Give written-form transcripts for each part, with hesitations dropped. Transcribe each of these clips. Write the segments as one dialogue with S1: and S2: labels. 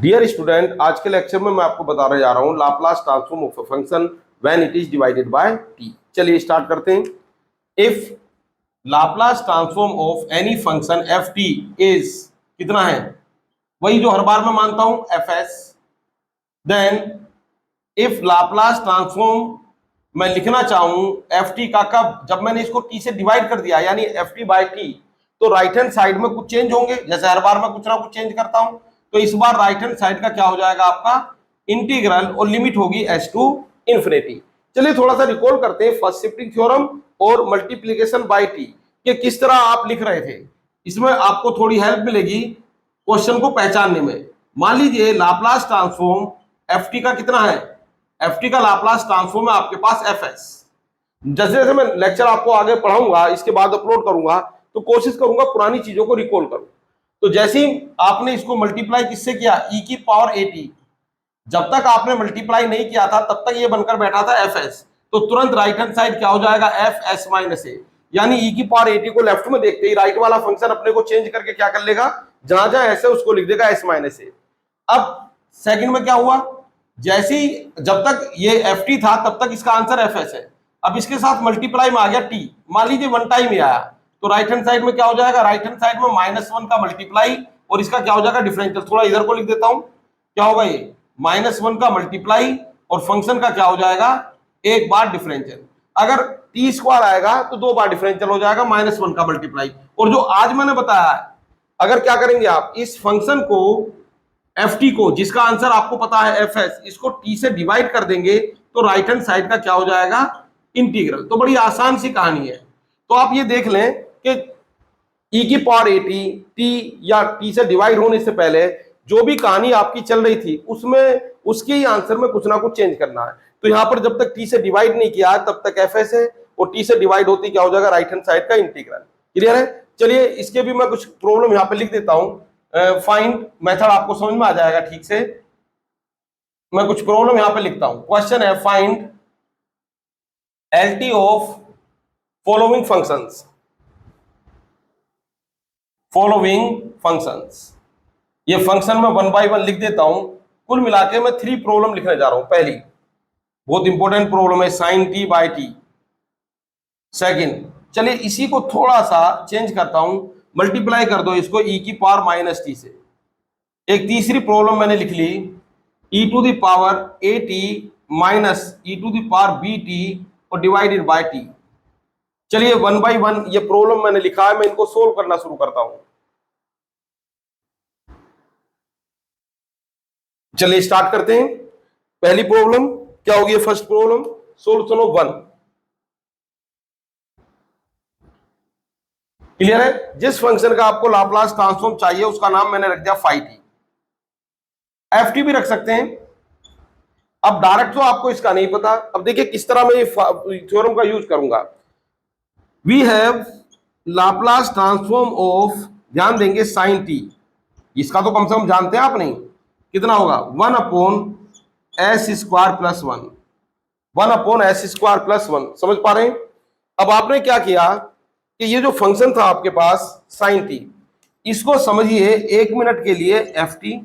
S1: Dear student, आज के lecture में मैं आपको बताने जा रहा हूँ Laplace transform of a function when it is divided by t. चलिए स्टार्ट करते हैं। If Laplace transform of any function f t is कितना है, वही जो हर बार मैं मानता हूं f s, then if Laplace transform मैं लिखना चाहूं एफ टी का, कब? जब मैंने इसको टी से डिवाइड कर दिया यानी एफ टी बाय टी, तो राइट हैंड साइड में कुछ चेंज होंगे। जैसे हर बार मैं कुछ ना कुछ चेंज करता हूं, तो इस बार राइट हैंड साइड का क्या हो जाएगा आपका इंटीग्रल, और लिमिट होगी एस टू इंफिनिटी। चलिए थोड़ा सा रिकॉल करते हैं फर्स्ट शिफ्टिंग थ्योरम और मल्टीप्लीकेशन बाय टी कि किस तरह आप लिख रहे थे। इसमें आपको थोड़ी हेल्प मिलेगी क्वेश्चन को पहचानने में। मान लीजिए लाप्लास ट्रांसफॉर्म एफ टी का कितना है, एफ टी का लाप्लास ट्रांसफॉर्म है आपके पास एफ एस। जैसे जैसे मैं लेक्चर आपको आगे पढ़ाऊंगा, इसके बाद अपलोड करूंगा, तो कोशिश करूंगा पुरानी चीजों को रिकॉल करूं। तो जैसे ही आपने इसको मल्टीप्लाई किससे किया, ई की पावर ए टी, जब तक आपने मल्टीप्लाई नहीं किया था तब तक ये बनकर बैठा था एफ एस, तो तुरंत राइट हैंड साइड क्या हो जाएगा एफ एस माइनस ए, यानी ई की पावर ए टी को लेफ्ट में देखते ही राइट वाला फंक्शन अपने को चेंज करके क्या कर लेगा, जहां जहां ऐसे उसको लिख देगा एस माइनस ए। अब सेकंड में क्या हुआ, जैसे ही जब तक ये एफ टी था तब तक इसका आंसर एफ एस है। अब इसके साथ मल्टीप्लाई में आ गया टी, मान लीजिए वन टाइम ही आया, तो राइट हैंड साइड में क्या हो जाएगा, राइट हैंड साइड में -1 का मल्टीप्लाई और इसका क्या हो जाएगा डिफरेंशियल। थोड़ा इधर को लिख देता हूं, क्या होगा ये -1 का मल्टीप्लाई और फंक्शन का क्या हो जाएगा एक बार डिफरेंशियल। अगर टी स्क्वायर आएगा तो 2 बार डिफरेंशियल हो जाएगा -1 का मल्टीप्लाई। और जो आज मैंने बताया है, अगर क्या करेंगे आप इस फंक्शन को एफ टी को, जिसका आंसर आपको पता है एफ एस, इसको टी से डिवाइड कर देंगे तो राइट हैंड साइड का क्या हो जाएगा इंटीग्रल। तो बड़ी आसान सी कहानी है। तो आप ये देख लें कि ई की पावर ए टी, टी या टी से डिवाइड होने से पहले जो भी कहानी आपकी चल रही थी उसमें उसके ही आंसर में कुछ ना कुछ चेंज करना है। तो यहां पर जब तक टी से डिवाइड नहीं किया तब तक एफ एस है, और टी से डिवाइड होती क्या हो जाएगा राइट हैंड साइड का इंटीग्रल। क्लियर है? चलिए इसके भी मैं कुछ प्रॉब्लम यहां पे लिख देता हूं, फाइंड मेथड आपको समझ में आ जाएगा ठीक से। मैं कुछ प्रॉब्लम यहां पे लिखता हूं। क्वेश्चन है find LT of following functions, following functions. ये फंक्शन में 1 बाय 1 लिख देता हूं। कुल मिला के मैं 3 प्रॉब्लम लिखने जा रहा हूं। पहली बहुत इंपॉर्टेंट प्रॉब्लम है sine t by t. Second, चलिए इसी को थोड़ा सा चेंज करता हूं, मल्टीप्लाई कर दो इसको ई की पावर माइनस टी से। एक तीसरी प्रॉब्लम मैंने लिख ली e to the power a t minus e to the power b t और डिवाइडेड बाय टी। चलिए 1 बाय 1 ये प्रॉब्लम मैंने लिखा है, मैं इनको सोल्व करना शुरू करता हूं। चलिए स्टार्ट करते हैं। पहली प्रॉब्लम क्या होगी, first problem solution of 1। Clear है? जिस फंक्शन का आपको लाप्लास ट्रांसफॉर्म चाहिए उसका नाम मैंने रख दिया फाई टी, एफ टी भी रख सकते हैं। अब डायरेक्ट तो आपको इसका नहीं पता। अब देखिए किस तरह मैं थ्योरम का यूज करूंगा। We have Laplace transform of, ध्यान देंगे साइन टी, इसका तो कम से कम जानते हैं आप नहीं, कितना होगा 1 upon S square plus 1, 1 upon S square plus 1। समझ पा रहे हैं? अब आपने क्या किया कि ये जो फंक्शन था आपके पास साइन टी, इसको समझिए 1 मिनट के लिए एफ टी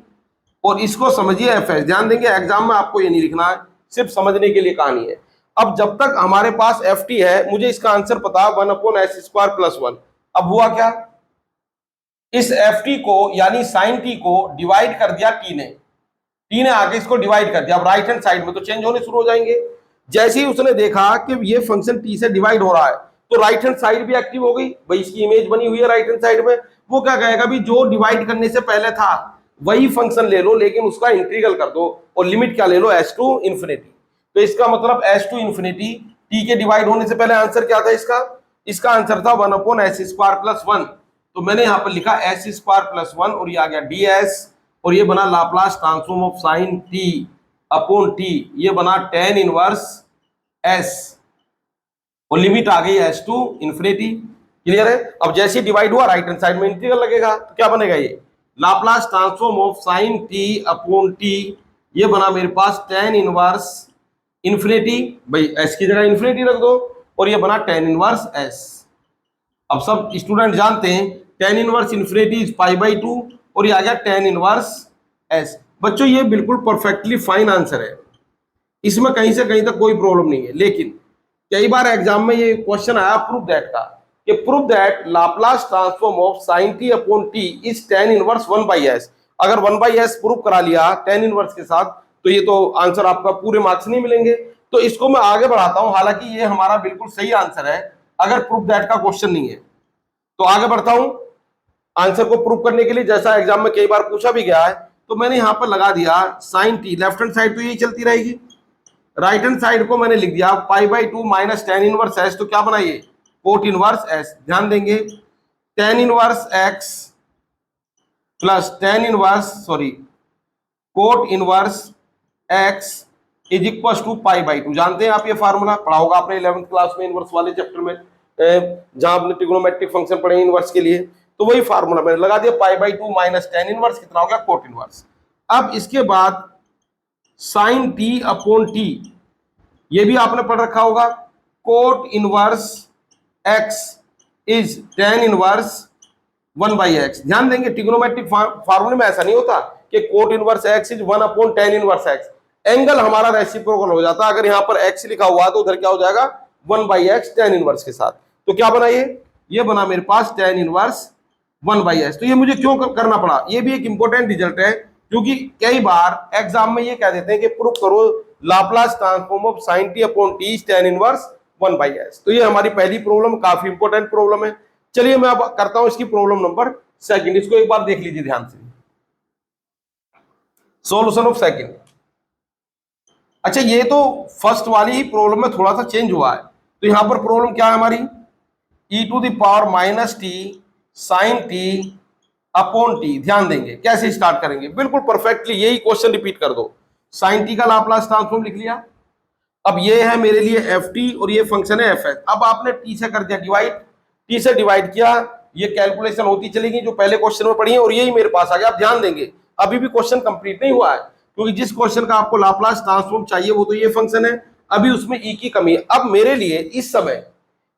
S1: और इसको समझिए एफ एस। ध्यान देंगे एग्जाम में आपको ये नहीं लिखना है, सिर्फ समझने के लिए कहानी है। अब जब तक हमारे पास एफ टी है, मुझे इसका आंसर पता 1 अपॉन एस स्क्वायर प्लस 1। अब हुआ क्या, इस एफ टी को यानी साइन टी को डिवाइड कर दिया टी ने आगे इसको डिवाइड कर दिया। अब राइट हैंड साइड में तो चेंज होने शुरू हो जाएंगे। जैसे ही उसने देखा कि ये फंक्शन टी से डिवाइड हो रहा है तो राइट हैंड साइड भी एक्टिव हो गई। भाई इसकी इमेज बनी हुई है राइट हैंड साइड में, वो क्या कहेगा भी जो डिवाइड करने से पहले था वही फंक्शन ले लो, लेकिन उसका इंटीग्रल कर दो और लिमिट क्या ले लो एस टू इंफिनिटी। तो इसका मतलब एस टू इंफिनिटी, टी के डिवाइड होने से पहले आंसर क्या था इसका आंसर था 1 अपॉन एस स्क्वायर प्लस 1। तो मैंने यहां पर लिखा एस स्क्वायर प्लस 1 और ये आ गया डी एस, और ये बना Laplace transform of sine T upon T, ये बना tan इनवर्स एस और लिमिट आ गई एस टू इंफिनिटी। क्लियर है? अब जैसे डिवाइड हुआ राइट हैंड साइड में इंटीग्रल लगेगा, तो क्या बनेगा ये Laplace transform of sine T upon T, ये बना मेरे पास tan इनवर्स इंफिनिटी, भाई एस की जगह इंफिनिटी रख दो, और ये बना tan इनवर्स एस। अब सब स्टूडेंट जानते हैं tan inverse infinity is pi by 2 और ये आ गया tan इनवर्स एस। बच्चों ये बिल्कुल परफेक्टली फाइन आंसर है, इसमें कहीं से कहीं तक कोई प्रॉब्लम नहीं है। लेकिन कई बार एग्जाम में ये क्वेश्चन आया प्रूफ दैट का, कि proof that Laplace transform of sine T upon T is tan inverse 1/s। अगर 1/s प्रूफ करा लिया tan इनवर्स के साथ, तो ये तो आंसर आपका पूरे मार्क्स नहीं मिलेंगे। तो इसको मैं आगे बढ़ाता हूं, हालांकि ये हमारा बिल्कुल सही आंसर है अगर प्रूफ दैट का क्वेश्चन नहीं है। तो आगे बढ़ता हूं आंसर को प्रूव करने के लिए, जैसा एग्जाम में कई बार पूछा भी गया है, तो मैंने यहां पर लगा दिया sine t, left hand side तो यही चलती रहेगी, राइट हैंड साइड को मैंने लिख दिया π/2 माइनस tan इनवर्स एस, तो क्या बनाइए कोट इनवर्स एस। ध्यान देंगे tan inverse x plus cot inverse x is equal to π/2। जानते हैं आप, ये फार्मूला पढ़ा होगा आपने 11th क्लास में इनवर्स वाले चैप्टर में, जहां आपने ट्रिग्नोमेट्रिक फंक्शन पढ़े इनवर्स के लिए। तो वही फार्मूला मैंने लगा दिया π/2 माइनस tan इनवर्स कितना हो गया कोट इनवर्स। अब इसके बाद साइन टी अपॉन टी, ये भी आपने पढ़ रखा होगा, coat inverse x is tan inverse 1/x। ध्यान देंगे ट्रिग्नोमेट्रिक फार्मूले में ऐसा नहीं होता कि coat inverse x is 1/tan inverse x, angle हमारा रेसिप्रोकल हो जाता है। अगर यहां पर x लिखा हुआ तो उधर क्या हो जाएगा 1/x tan इनवर्स के साथ। तो क्या बना ये बना मेरे पास tan इनवर्स 1/s। तो ये मुझे क्यों करना पड़ा, ये भी एक इंपॉर्टेंट रिजल्ट है, क्योंकि कई बार एग्जाम में ये कह देते हैं कि प्रूव करो Laplace transform of sin t upon t tan inverse 1/s। तो ये हमारी पहली प्रॉब्लम, काफी इंपॉर्टेंट प्रॉब्लम है। चलिए मैं अब करता हूं इसकी प्रॉब्लम नंबर सेकंड, इसको एक बार देख लीजिए ध्यान से, सॉल्यूशन ऑफ सेकंड। अच्छा, ये तो फर्स्ट वाली ही प्रॉब्लम में थोड़ा सा चेंज हुआ है। तो यहां पर प्रॉब्लम क्या है हमारी, e⁻ t sin t upon t। ध्यान देंगे कैसे स्टार्ट करेंगे, बिल्कुल परफेक्टली यही क्वेश्चन रिपीट कर दो। sin t का लाप्लास ट्रांसफॉर्म लिख लिया, अब ये है मेरे लिए ft और ये फंक्शन है fx। अब आपने t से कर दिया डिवाइड, t से डिवाइड किया, ये कैलकुलेशन होती चलेगी जो पहले क्वेश्चन में पढ़ी है, और यही मेरे पास आ गया। आप ध्यान देंगे अभी भी क्वेश्चन कंप्लीट नहीं हुआ है, क्योंकि जिस क्वेश्चन का आपको लाप्लास ट्रांसफॉर्म चाहिए वो तो ये फंक्शन है, अभी उसमें e की कमी है। अब मेरे लिए इस समय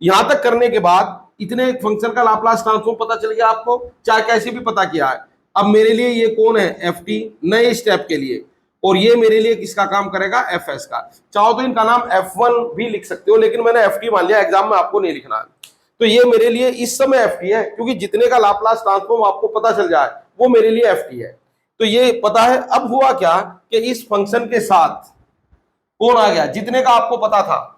S1: यहां तक करने के बाद इतने फंक्शन का लाप्लास ट्रांसफॉर्म पता चल गया आपको, चाहे कैसे भी पता किया है। अब मेरे लिए ये कौन है ft नए स्टेप के लिए, और ये मेरे लिए किसका काम करेगा fs का। चाहो तो इनका नाम f1 भी लिख सकते हो, लेकिन मैंने ft मान लिया, एग्जाम में आपको नहीं लिखना है। तो ये मेरे लिए इस समय ft है, क्योंकि जितने का लाप्लास ट्रांसफॉर्म आपको पता चल जाए वो मेरे लिए ft है। तो ये पता है। अब हुआ क्या कि इस फंक्शन के साथ कौन आ गया, जितने का आपको पता था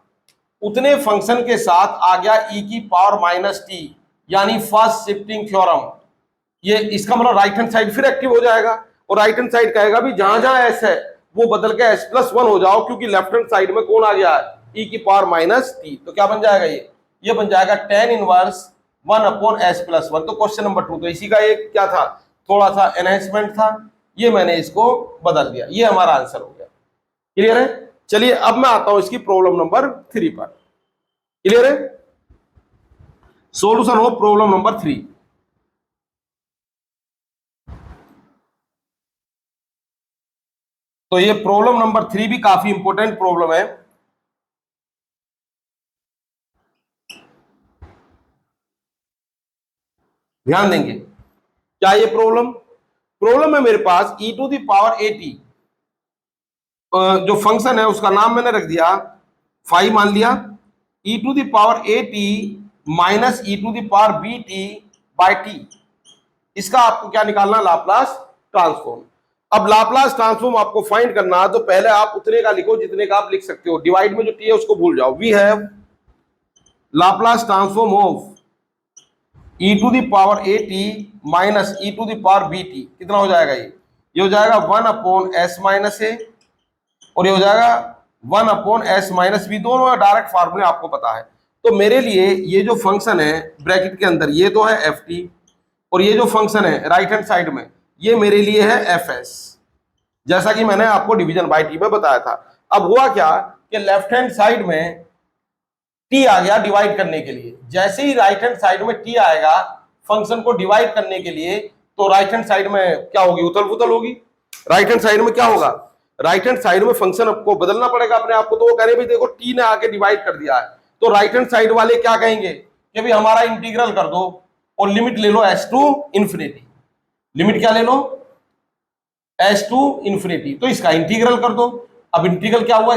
S1: उतने फंक्शन के साथ आ गया e⁻t, यानी फर्स्ट शिफ्टिंग थ्योरम। ये इसका मतलब राइट हैंड साइड फिर एक्टिव हो जाएगा, और राइट हैंड साइड कहेगा भी जहां जहां s है वो बदल के s+1 हो जाओ, क्योंकि लेफ्ट हैंड साइड में कौन आ गया है e⁻t। तो क्या बन जाएगा ये बन जाएगा tan इनवर्स 1/s+1। तो क्वेश्चन नंबर 2 तो इसी का एक क्या था, थोड़ा सा एनहेंसमेंट था, ये मैंने इसको बदल दिया, ये हमारा आंसर हो गया। क्लियर है। चलिए अब मैं आता हूं इसकी प्रॉब्लम नंबर 3 पर। क्लियर है, सॉल्यूशन हो प्रॉब्लम नंबर 3। तो ये प्रॉब्लम नंबर 3 भी काफी इंपॉर्टेंट प्रॉब्लम है। ध्यान देंगे क्या ये प्रॉब्लम है मेरे पास e⁻at, जो फंक्शन है उसका नाम मैंने रख दिया फाई मान लिया, e⁻at माइनस e⁻bt/t। इसका आपको क्या निकालना, लाप्लास ट्रांसफॉर्म। अब लाप्लास ट्रांसफॉर्म आपको फाइंड करना है, तो पहले आप उतने का लिखो जितने का आप लिख सकते हो, डिवाइड में जो t है उसको भूल जाओ। We have Laplace transform of e⁻at minus e⁻bt, कितना हो जाएगा ये हो जाएगा 1/s-a, और ये हो जाएगा 1/s-b। दोनों डायरेक्ट फार्मूले आपको पता है। तो मेरे लिए ये जो फंक्शन है ब्रैकेट के अंदर ये तो है ft, और ये जो फंक्शन है राइट हैंड साइड में ये मेरे लिए है fs, जैसा कि मैंने आपको डिवीजन बाय टी में बताया था। अब हुआ क्या कि लेफ्ट हैंड साइड में t आ गया डिवाइड करने के लिए, जैसे ही राइट हैंड साइड में t आएगा फंक्शन को डिवाइड करने के लिए, तो राइट हैंड साइड में क्या होगी, उथल पुथल होगी। राइट हैंड साइड में क्या होगा, राइट हैंड साइड में फंक्शन आपको बदलना पड़ेगा अपने आप को। तो वो कह रहे भाई देखो t ने आके डिवाइड कर दिया है, तो राइट हैंड साइड वाले क्या कहेंगे कि भाई हमारा इंटीग्रल कर दो और लिमिट ले लो s टू इंफिनिटी। लिमिट क्या ले लो, एस टू इन्फिनिटी, तो इसका इंटीग्रल कर दो। अब इंटीग्रल क्या हुआ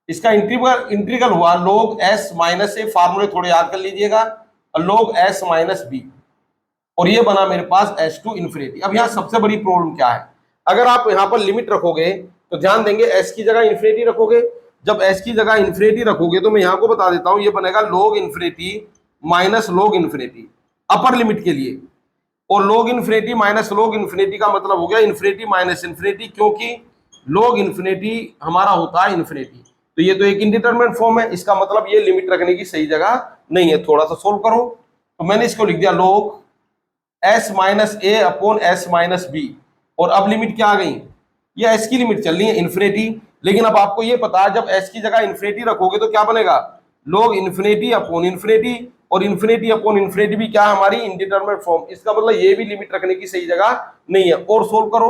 S1: इसका इंटीग्रल हुआ log s माइनस ए, फार्मूले थोड़े याद कर लीजिएगा, log s माइनस बी, और ये बना मेरे पास एस टू इन्फिनिटी। अब यहाँ सबसे बड़ी प्रॉब्लम क्या है, अगर आप यहाँ पर लिमिट रखोगे तो ध्यान देंगे एस की जगह इन्फिनिटी रखोगे, जब एस की जगह इन्फिनिटी रखोगे तो मैं यहाँ को बता देता हूँ, ये बनेगा log infinity minus log infinity upper limit के लिए, और log infinity minus log infinity का मतलब हो गया इन्फिनिटी माइनस इन्फिनिटी, क्योंकि log इन्फिनिटी हमारा होता है इन्फिनिटी, तो ये तो एक इंडिटरमिनेट फॉर्म है, इसका मतलब ये लिमिट रखने की सही जगह नहीं है। थोड़ा सा सोल्व करो, तो मैंने इसको लिख दिया log s माइनस ए अपॉन एस माइनस बी, और अब लिमिट क्या आ गई, ये s की लिमिट चल रही है इन्फिनिटी, लेकिन अब आपको ये पता है जब s की जगह इन्फिनिटी रखोगे तो क्या बनेगा log इन्फिनिटी अपॉन इन्फिनिटी, और इन्फिनिटी अपॉन इन्फिनिटी भी क्या है हमारी इंडिटरमिनेट फॉर्म, इसका मतलब ये भी लिमिट रखने की सही जगह नहीं है। और सोल्व करो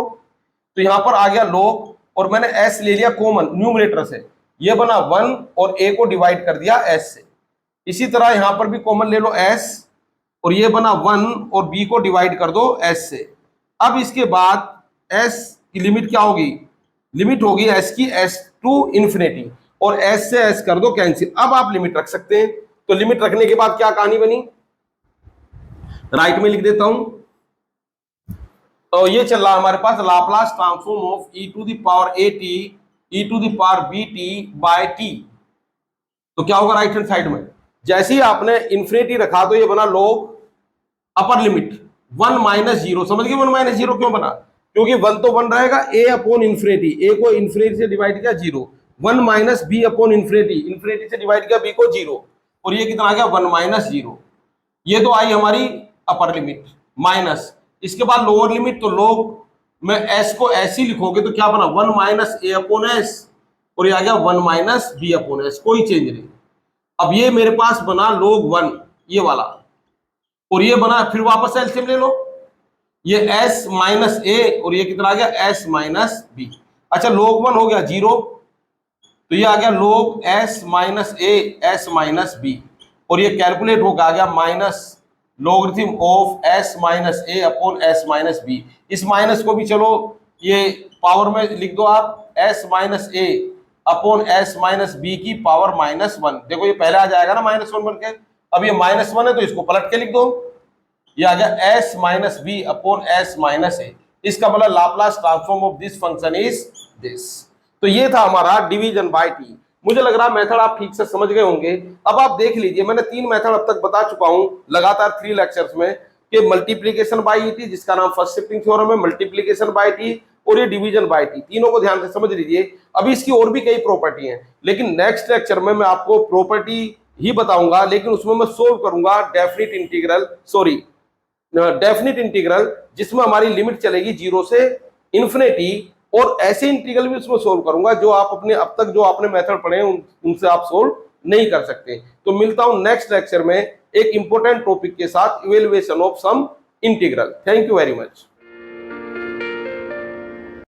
S1: तो यहां पर आ गया log, और मैंने s ले लिया कॉमन न्यूमरेटर से, ये बना 1 और a को डिवाइड कर दिया s से, इसी तरह यहां पर भी कॉमन ले लो s, और ये बना 1 और b को डिवाइड कर दो s से। अब इसके बाद s की लिमिट क्या होगी, लिमिट होगी s की s टू इन्फिनिटी, और s से s कर दो कैंसिल। अब आप लिमिट रख सकते हैं, तो लिमिट रखने के बाद क्या कहानी बनी, राइट में लिख देता हूं, तो ये चल रहा हमारे पास Laplace transform of e to the power a t e to the power b t by t, तो क्या होगा राइट हैंड साइड में, जैसे ही आपने इन्फिनिटी रखा तो ये बना log upper limit 1 minus zero, समझ गए 1 माइनस जीरो क्यों बना, क्योंकि 1 तो 1 रहेगा, a अपॉन इन्फिनिटी, a को इन्फिनिटी से डिवाइड किया 0, 1 minus b upon infinity, infinity से डिवाइड किया b को 0, और ये कितना आ गया 1 माइनस 0, ये तो आई हमारी अपर लिमिट माइनस, इसके बाद लोअर लिमिट, तो log में s को ऐसे ही लिखोगे तो क्या बना 1 माइनस a अपॉन s, और ये आ गया 1 माइनस b अपॉन s, कोई चेंज नहीं। अब ये मेरे पास बना log 1 ये वाला, और ये बना, फिर वापस एलसीएम ले लो, ये s माइनस a, और ये कितना आ गया s माइनस b। अच्छा log 1 हो गया 0, तो ये आ गया log s minus a s minus b, और ये कैलकुलेट होगा आ गया minus logarithm of s minus a upon s minus b। इस माइनस को भी चलो ये पावर में लिख दो आप, s minus a upon s minus b की पावर माइनस 1, देखो ये पहले आ जाएगा ना माइनस 1 बन के, अब ये माइनस 1 है तो इसको पलट के लिख दो, ये आ गया s minus b upon s minus a, इसका मतलब Laplace transform of this function is this. तो ये था हमारा डिवीजन बाय टी। मुझे लग रहा मेथड आप ठीक से समझ गए होंगे। अब आप देख लीजिए, मैंने 3 मेथड अब तक बता चुका हूं लगातार 3 लेक्चर्स में, कि मल्टीप्लीकेशन बाय टी जिसका नाम फर्स्ट शिफ्टिंग थ्योरम है, मल्टीप्लीकेशन बाय टी और ये डिवीजन बाय टी, तीनों को ध्यान से समझ लीजिए। अभी इसकी और भी कई प्रॉपर्टी हैं, लेकिन नेक्स्ट लेक्चर में मैं आपको प्रॉपर्टी ही बताऊंगा, लेकिन उसमें मैं सोल्व करूंगा डेफिनिट इंटीग्रल जिसमें हमारी लिमिट चलेगी 0 से इन्फिनिटी, और ऐसे इंटीग्रल भी उसमें सोल्व करूंगा जो आप अपने अब तक जो आपने मेथड पढ़े उनसे आप सोल्व नहीं कर सकते। तो मिलता हूं नेक्स्ट लेक्चर में एक इंपॉर्टेंट टॉपिक के साथ, evaluation of some integral. Thank you very much.